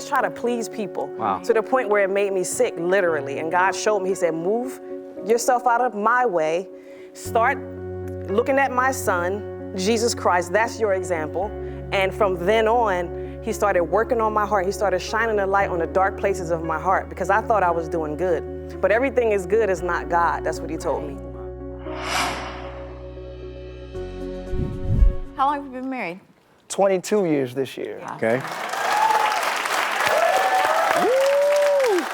always try to please people. Wow. To the point where it made me sick, literally. And God showed me, he said, move yourself out of my way. Start looking at my son, Jesus Christ. That's your example. And from then on, he started working on my heart. He started shining a light on the dark places of my heart because I thought I was doing good. But everything is good is not God. That's what he told me. How long have you been married? 22 years this year. Wow. Okay. Woo!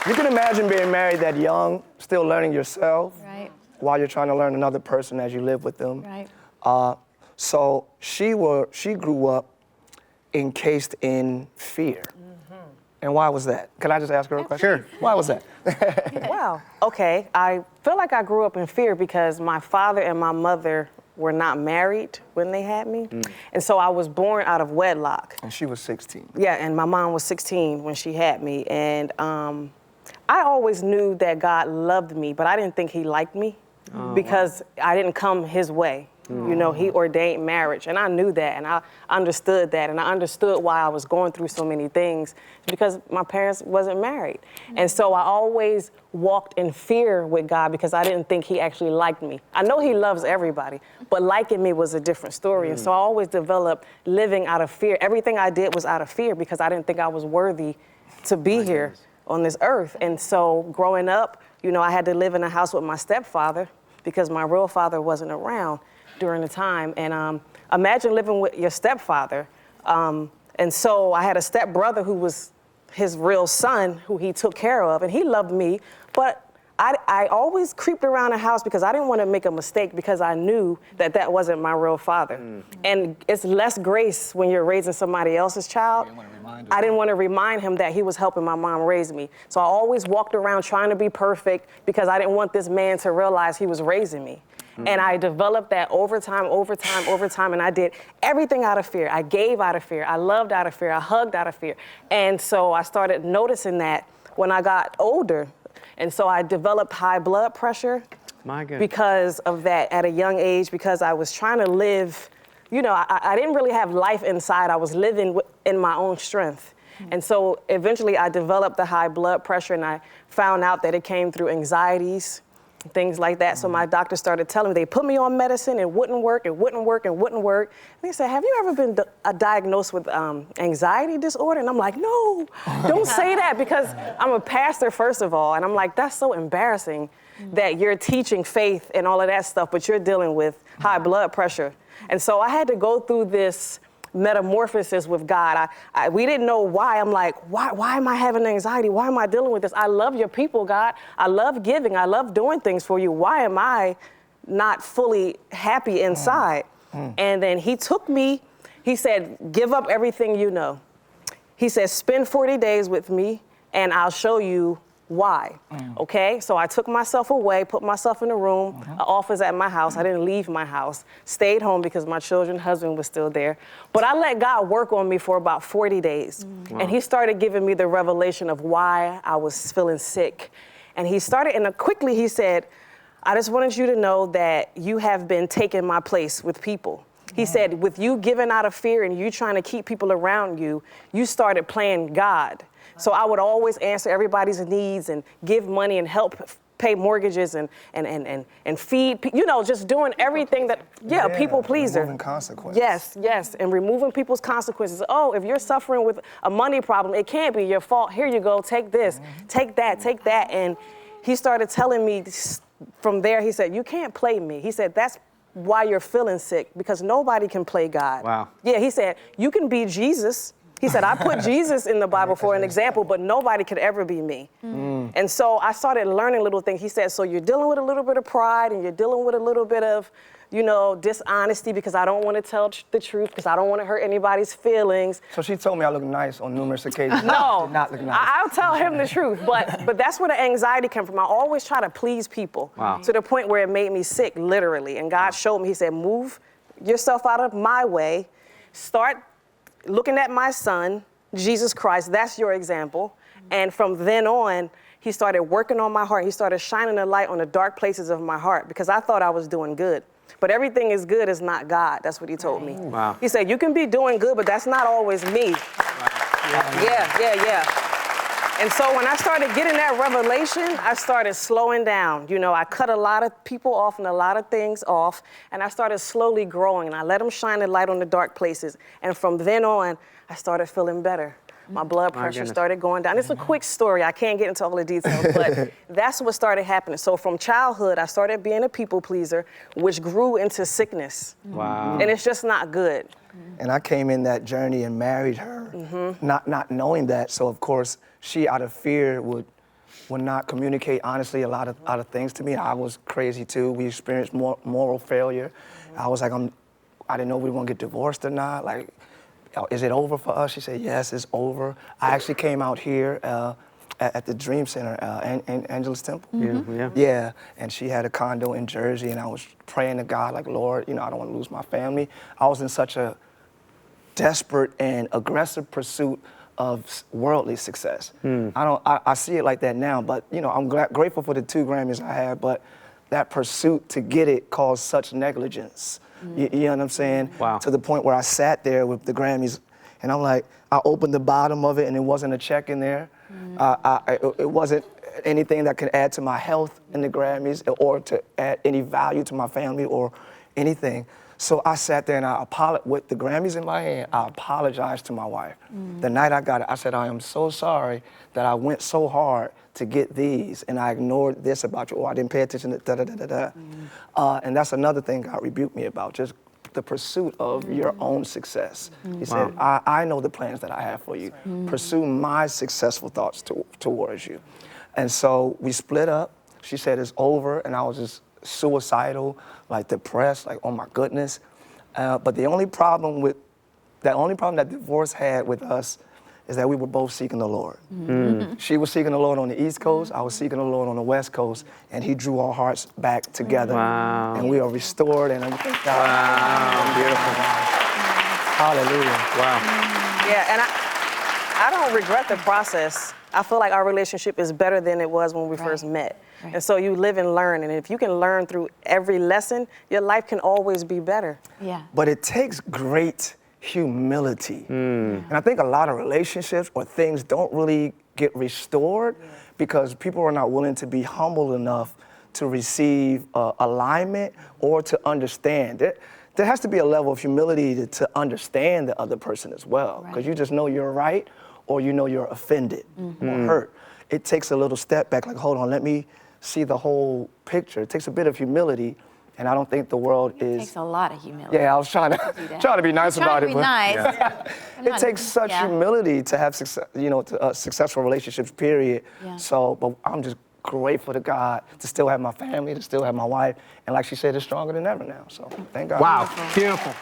You can imagine being married that young, still learning yourself, Right. while you're trying to learn another person as you live with them. Right. So she grew up encased in fear. And why was that? Can I just ask her a question? Sure. Why was that? Wow. Okay. I feel like I grew up in fear because my father and my mother were not married when they had me. And so I was born out of wedlock. And she was 16. Yeah, and my mom was 16 when she had me. And I always knew that God loved me, but I didn't think he liked me because I didn't come his way. You know, he ordained marriage, and I knew that, and I understood that, and I understood why I was going through so many things because my parents wasn't married. And so I always walked in fear with God because I didn't think he actually liked me. I know he loves everybody, but liking me was a different story. And so I always developed living out of fear. Everything I did was out of fear because I didn't think I was worthy to be here on this earth. And so growing up, you know, I had to live in a house with my stepfather because my real father wasn't around during the time. And imagine living with your stepfather. And so I had a stepbrother who was his real son, who he took care of, and he loved me. But I always creeped around the house because I didn't want to make a mistake because I knew that that wasn't my real father. And it's less grace when you're raising somebody else's child. I didn't want to remind him that he was helping my mom raise me. So I always walked around trying to be perfect because I didn't want this man to realize he was raising me. And I developed that over time, and I did everything out of fear. I gave out of fear. I loved out of fear. I hugged out of fear. And so I started noticing that when I got older. And so I developed high blood pressure because of that at a young age, because I was trying to live, you know, I didn't really have life inside. I was living in my own strength. And so eventually I developed the high blood pressure, and I found out that it came through anxieties, things like that. So my doctor started telling me, they put me on medicine, it wouldn't work. And they said, have you ever been diagnosed with anxiety disorder? And I'm like, no, don't say that, because I'm a pastor, first of all. And I'm like, that's so embarrassing that you're teaching faith and all of that stuff, but you're dealing with high blood pressure. And so I had to go through this metamorphosis with God. We didn't know why. I'm like, why am I having anxiety? Why am I dealing with this? I love your people, God. I love giving. I love doing things for you. Why am I not fully happy inside? And then he took me, he said, give up everything you know. He said, spend 40 days with me and I'll show you why. Okay, so I took myself away, put myself in a room, an office at my house. I didn't leave my house, stayed home because my children's husband was still there. But I let God work on me for about 40 days. And he started giving me the revelation of why I was feeling sick. And he started, and quickly he said, I just wanted you to know that you have been taking my place with people. He said, with you giving out of fear and you trying to keep people around you, you started playing God. So I would always answer everybody's needs and give money and help pay mortgages and feed, you know, just doing everything that, people pleaser. Removing consequences. Yes, and removing people's consequences. Oh, if you're suffering with a money problem, it can't be your fault. Here you go, take this, take that. And he started telling me from there, he said, you can't play me. He said, that's why you're feeling sick, because nobody can play God. Wow. Yeah, he said, you can be Jesus. He said, I put Jesus in the Bible for an example, but nobody could ever be me. And so I started learning little things. He said, so you're dealing with a little bit of pride and you're dealing with a little bit of, you know, dishonesty because I don't want to tell the truth because I don't want to hurt anybody's feelings. So she told me I look nice on numerous occasions. No, Did not look nice. I'll tell him the truth, but that's where the anxiety came from. I always try to please people to the point where it made me sick, literally. And God showed me, he said, move yourself out of my way, start looking at my son, Jesus Christ, that's your example. And from then on, he started working on my heart. He started shining a light on the dark places of my heart because I thought I was doing good. But everything is good is not God. That's what he told me. Wow. He said, you can be doing good, but that's not always me. Yeah. And so when I started getting that revelation, I started slowing down. You know, I cut a lot of people off and a lot of things off, and I started slowly growing, and I let them shine a light on the dark places. And from then on, I started feeling better. My blood pressure started going down. It's a quick story. I can't get into all the details, but that's what started happening. So from childhood, I started being a people pleaser, which grew into sickness. Wow. And it's just not good. And I came in that journey and married her, not knowing that. So of course, she out of fear would not communicate honestly a lot of things to me. I was crazy too. We experienced moral failure. I was like, I didn't know we were gonna get divorced or not. Like, is it over for us? She said, yes, it's over. I actually came out here at the Dream Center, Angela's Temple. Yeah, and she had a condo in Jersey, and I was praying to God, like, Lord, you know, I don't want to lose my family. I was in such a desperate and aggressive pursuit of worldly success. I see it like that now, but you know, I'm grateful for the 2 Grammys I had, but that pursuit to get it caused such negligence. You know what I'm saying? Wow. To the point where I sat there with the Grammys, and I'm like, I opened the bottom of it, and it wasn't a check in there. It wasn't anything that could add to my health in the Grammys or to add any value to my family or anything. So I sat there and with the Grammys in my hand, I apologized to my wife. The night I got it, I said, I am so sorry that I went so hard to get these and I ignored this about you, or I didn't pay attention to da-da-da-da-da. And that's another thing God rebuked me about, just the pursuit of your own success. He said, I know the plans that I have for you. Pursue my successful thoughts towards you. And so we split up. She said it's over, and I was just suicidal, like depressed, like, oh my goodness. But the only problem that divorce had with us is that we were both seeking the Lord. She was seeking the Lord on the East Coast, I was seeking the Lord on the West Coast, and he drew our hearts back together. Wow. And we are restored, and we thank God. Wow, beautiful. Hallelujah. Wow. Yeah, and I don't regret the process. I feel like our relationship is better than it was when we first met. And so you live and learn, and if you can learn through every lesson, your life can always be better. Yeah. But it takes great humility. And I think a lot of relationships or things don't really get restored because people are not willing to be humble enough to receive alignment or to understand. There has to be a level of humility to understand the other person as well, because you just know you're right or you know you're offended or hurt. It takes a little step back, like, hold on, let me see the whole picture. It takes a bit of humility, and I don't think the world is. It takes a lot of humility. Yeah, I was trying to be nice about it. Trying to be nice. It takes such humility to have success, you know, successful relationships, period. So, but I'm just grateful to God to still have my family, to still have my wife, and like she said, it's stronger than ever now. So, thank God. Wow, beautiful.